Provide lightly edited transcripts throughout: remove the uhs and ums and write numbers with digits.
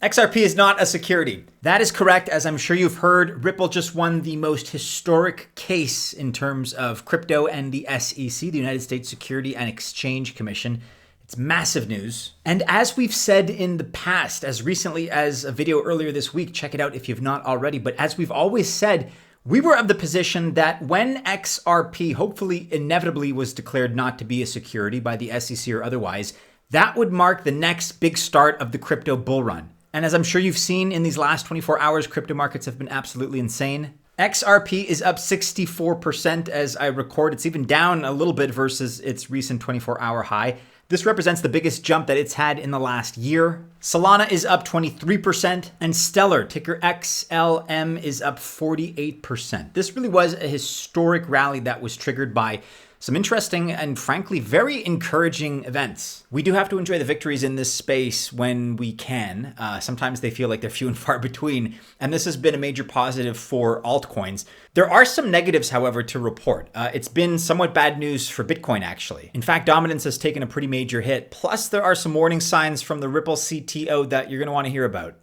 XRP is not a security. That is correct. As I'm sure you've heard, Ripple just won the most historic case in terms of crypto and the SEC, the United States Securities and Exchange Commission. It's massive news. And as we've said in the past, as recently as a video earlier this week, check it out if you've not already, but as we've always said, we were of the position that when XRP hopefully inevitably was declared not to be a security by the SEC or otherwise, that would mark the next big start of the crypto bull run. And as I'm sure you've seen in these last 24 hours, crypto markets have been absolutely insane. XRP is up 64% as I record. It's even down a little bit versus its recent 24-hour high. This represents the biggest jump that it's had in the last year. Solana is up 23%, and Stellar, ticker XLM, is up 48%. This really was a historic rally that was triggered by some interesting and frankly very encouraging events. We do have to enjoy the victories in this space when we can. Sometimes they feel like they're few and far between, and this has been a major positive for altcoins. There are some negatives, however, to report. It's been somewhat bad news for Bitcoin, actually. In fact, Dominance has taken a pretty major hit. Plus, there are some warning signs from the Ripple CTO that you're going to want to hear about.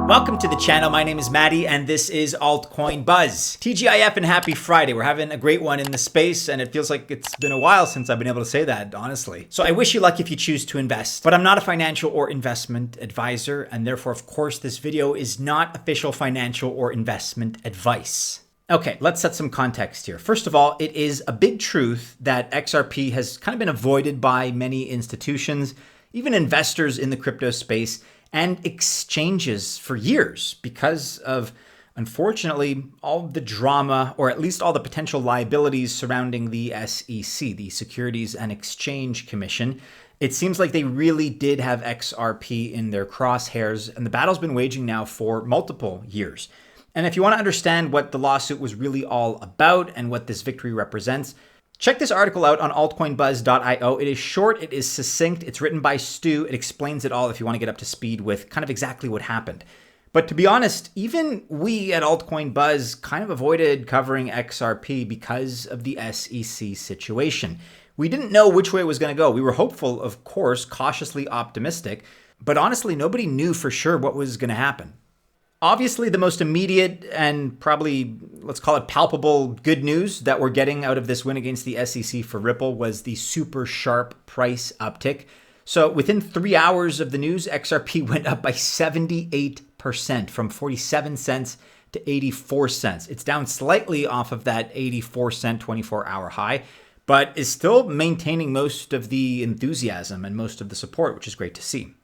Welcome to the channel. My name is Maddie and this is Altcoin Buzz. TGIF and happy Friday. We're having a great one in the space and it feels like it's been a while since I've been able to say that, honestly. So I wish you luck if you choose to invest, but I'm not a financial or investment advisor and therefore, of course, this video is not official financial or investment advice. Okay, let's set some context here. First of all, it is a big truth that XRP has kind of been avoided by many institutions, even investors in the crypto space, and exchanges for years because of, unfortunately, all the drama, or at least all the potential liabilities surrounding the SEC, the Securities and Exchange Commission. It seems like they really did have XRP in their crosshairs, and the battle's been waging now for multiple years. And if you want to understand what the lawsuit was really all about and what this victory represents, check this article out on altcoinbuzz.io. It is short, it is succinct, it's written by Stu. It explains it all if you want to get up to speed with kind of exactly what happened. But to be honest, even we at Altcoin Buzz kind of avoided covering XRP because of the SEC situation. We didn't know which way it was going to go. We were hopeful, of course, cautiously optimistic, but honestly, nobody knew for sure what was going to happen. Obviously, the most immediate and probably, let's call it palpable good news that we're getting out of this win against the SEC for Ripple was the super sharp price uptick. So within 3 hours of the news, XRP went up by 78% from 47 cents to 84 cents. It's down slightly off of that 84-cent 24-hour high, but is still maintaining most of the enthusiasm and most of the support, which is great to see.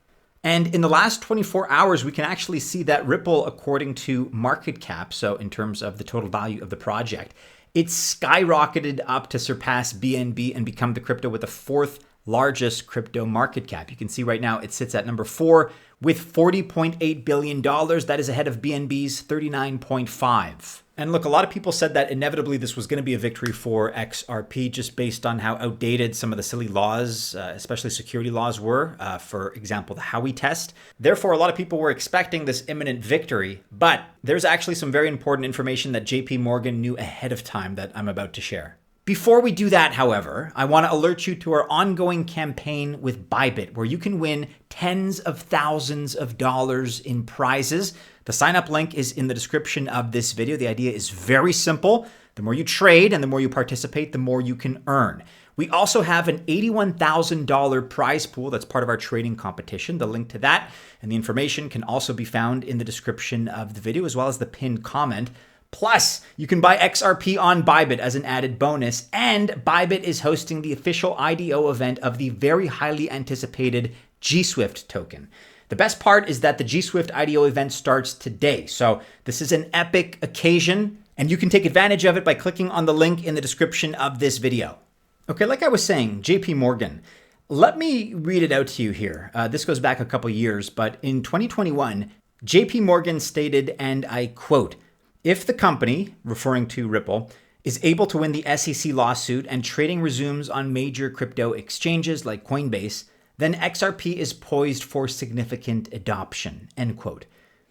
And in the last 24 hours, we can actually see that Ripple, according to market cap, so in terms of the total value of the project, it skyrocketed up to surpass BNB and become the crypto with the fourth largest crypto market cap. You can see right now it sits at number 4 with $40.8 billion. That is ahead of BNB's 39.5. And look, a lot of people said that inevitably this was going to be a victory for XRP just based on how outdated some of the silly laws, especially security laws were, for example, the Howey test. Therefore, a lot of people were expecting this imminent victory, but there's actually some very important information that JP Morgan knew ahead of time that I'm about to share. Before we do that, however, I want to alert you to our ongoing campaign with ByBit, where you can win tens of thousands of dollars in prizes. The sign-up link is in the description of this video. The idea is very simple. The more you trade and the more you participate, the more you can earn. We also have an $81,000 prize pool that's part of our trading competition. The link to that and the information can also be found in the description of the video, as well as the pinned comment. Plus, you can buy XRP on ByBit as an added bonus, and ByBit is hosting the official IDO event of the very highly anticipated G-Swift token. The best part is that the G-Swift IDO event starts today, so this is an epic occasion, and you can take advantage of it by clicking on the link in the description of this video. Okay, like I was saying, JP Morgan. Let me read it out to you here. This goes back a couple years, but in 2021, JP Morgan stated, and I quote, "If the company," referring to Ripple, "is able to win the SEC lawsuit and trading resumes on major crypto exchanges like Coinbase, then XRP is poised for significant adoption," end quote.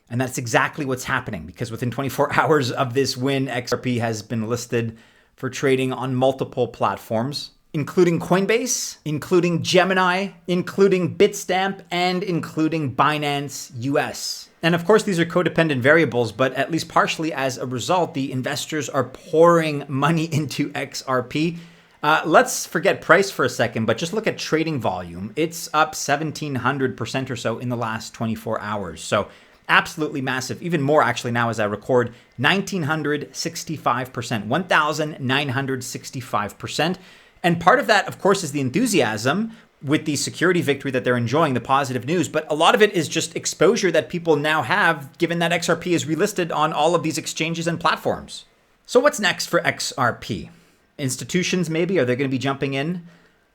And that's exactly what's happening, because within 24 hours of this win, XRP has been listed for trading on multiple platforms. including Coinbase, including Gemini, including Bitstamp, and including Binance US. And of course, these are codependent variables, but at least partially as a result, the investors are pouring money into XRP. Let's forget price for a second, but just look at trading volume. It's up 1,700% or so in the last 24 hours. So absolutely massive, even more actually now as I record, 1,965%, 1,965%. And part of that, of course, is the enthusiasm with the security victory that they're enjoying, the positive news. But a lot of it is just exposure that people now have, given that XRP is relisted on all of these exchanges and platforms. So what's next for XRP? Institutions, maybe? Are they going to be jumping in?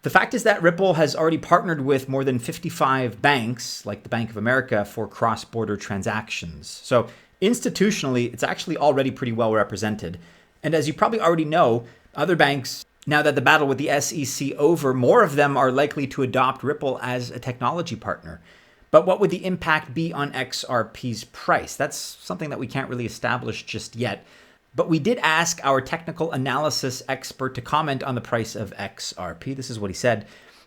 The fact is that Ripple has already partnered with more than 55 banks, like the Bank of America, for cross-border transactions. So institutionally, it's actually already pretty well represented. And as you probably already know, other banks, now that the battle with the SEC over, more of them are likely to adopt Ripple as a technology partner. But what would the impact be on XRP's price? That's something that we can't really establish just yet. But we did ask our technical analysis expert to comment on the price of XRP. This is what he said.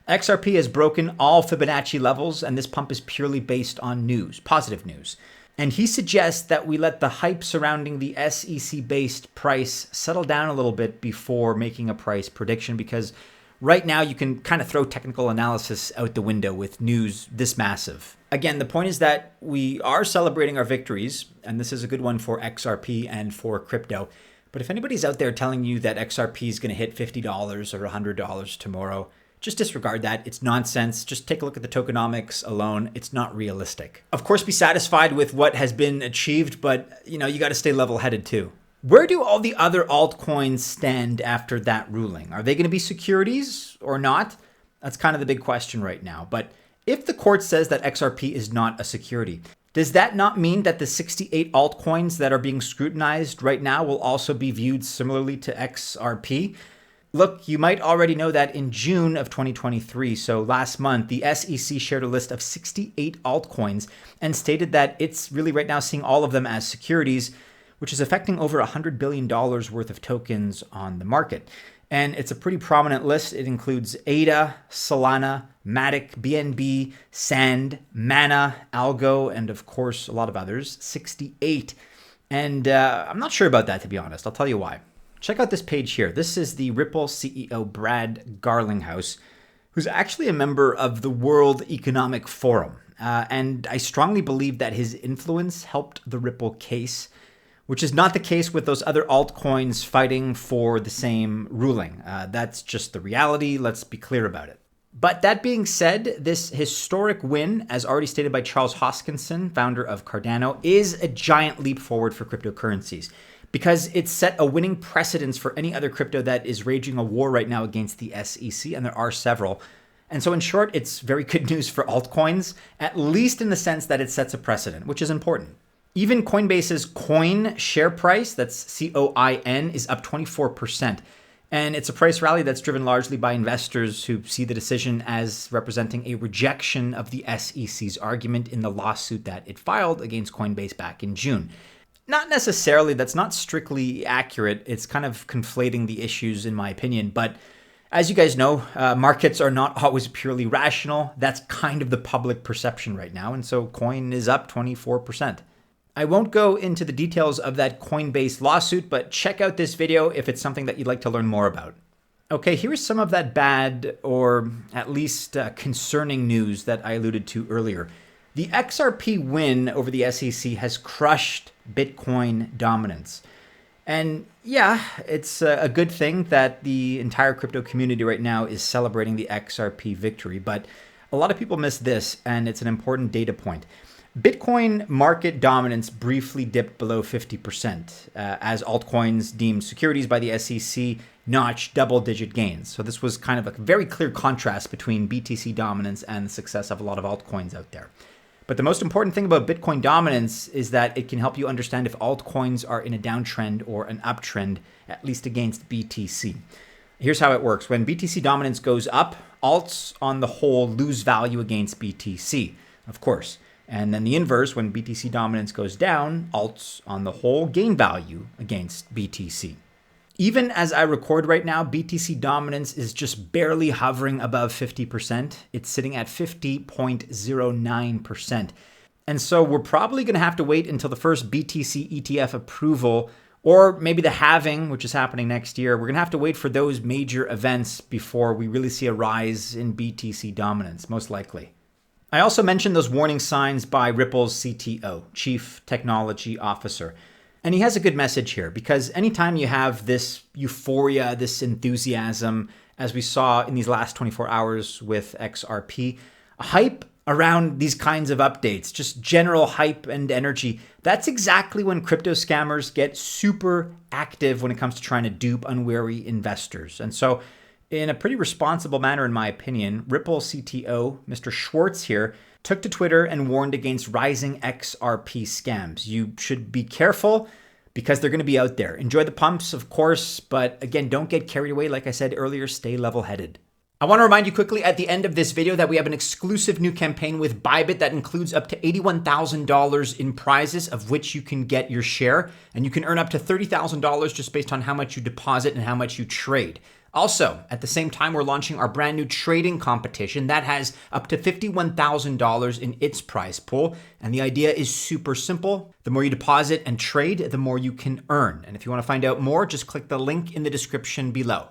XRP has broken all Fibonacci levels, and this pump is purely based on news, positive news. And he suggests that we let the hype surrounding the SEC-based price settle down a little bit before making a price prediction, because right now you can kind of throw technical analysis out the window with news this massive. Again, the point is that we are celebrating our victories, and this is a good one for XRP and for crypto. But if anybody's out there telling you that XRP is going to hit $50 or $100 tomorrow, just disregard that. It's nonsense. Just take a look at the tokenomics alone. It's not realistic. Of course, be satisfied with what has been achieved, but you got to stay level-headed too. Where do all the other altcoins stand after that ruling? Are they going to be securities or not? That's kind of the big question right now. But if the court says that XRP is not a security, does that not mean that the 68 altcoins that are being scrutinized right now will also be viewed similarly to XRP? Look, you might already know that in June of 2023, so last month, the SEC shared a list of 68 altcoins and stated that it's really right now seeing all of them as securities, which is affecting over $100 billion worth of tokens on the market. And it's a pretty prominent list. It includes ADA, Solana, Matic, BNB, Sand, Mana, Algo, and of course, a lot of others, 68. And I'm not sure about that, to be honest. I'll tell you why. Check out this page here. This is the Ripple CEO, Brad Garlinghouse, who's actually a member of the World Economic Forum. And I strongly believe that his influence helped the Ripple case, which is not the case with those other altcoins fighting for the same ruling. That's just the reality. Let's be clear about it. But that being said, this historic win, as already stated by Charles Hoskinson, founder of Cardano, is a giant leap forward for cryptocurrencies, because it set a winning precedence for any other crypto that is raging a war right now against the SEC, and there are several. And so in short, it's very good news for altcoins, at least in the sense that it sets a precedent, which is important. Even Coinbase's COIN share price, that's COIN, is up 24%. And it's a price rally that's driven largely by investors who see the decision as representing a rejection of the SEC's argument in the lawsuit that it filed against Coinbase back in June. Not necessarily, that's not strictly accurate. It's kind of conflating the issues, in my opinion. But as you guys know, markets are not always purely rational. That's kind of the public perception right now. And so COIN is up 24%. I won't go into the details of that Coinbase lawsuit, but check out this video if it's something that you'd like to learn more about. Okay, here's some of that bad, or at least concerning news that I alluded to earlier. The XRP win over the SEC has crushed Bitcoin dominance. And yeah, it's a good thing that the entire crypto community right now is celebrating the XRP victory, but a lot of people miss this, and it's an important data point. Bitcoin market dominance briefly dipped below 50% as altcoins deemed securities by the SEC notched double-digit gains. So this was kind of a very clear contrast between BTC dominance and the success of a lot of altcoins out there. But the most important thing about Bitcoin dominance is that it can help you understand if altcoins are in a downtrend or an uptrend, at least against BTC. Here's how it works. When BTC dominance goes up, alts on the whole lose value against BTC, of course. And then the inverse, when BTC dominance goes down, alts on the whole gain value against BTC. Even as I record right now, BTC Dominance is just barely hovering above 50%. It's sitting at 50.09%. And so we're probably going to have to wait until the first BTC ETF approval, or maybe the halving, which is happening next year. We're going to have to wait for those major events before we really see a rise in BTC dominance, most likely. I also mentioned those warning signs by Ripple's CTO, Chief Technology Officer. And he has a good message here, because anytime you have this euphoria, this enthusiasm, as we saw in these last 24 hours with XRP, hype around these kinds of updates, just general hype and energy, that's exactly when crypto scammers get super active when it comes to trying to dupe unwary investors. And so in a pretty responsible manner, in my opinion, Ripple CTO, Mr. Schwartz here, took to Twitter and warned against rising XRP scams. You should be careful because they're going to be out there. Enjoy the pumps, of course, but again, don't get carried away. Like I said earlier, stay level-headed. I want to remind you quickly at the end of this video that we have an exclusive new campaign with ByBit that includes up to $81,000 in prizes, of which you can get your share, and you can earn up to $30,000 just based on how much you deposit and how much you trade. Also, at the same time, we're launching our brand new trading competition that has up to $51,000 in its prize pool. And the idea is super simple. The more you deposit and trade, the more you can earn. And if you want to find out more, just click the link in the description below.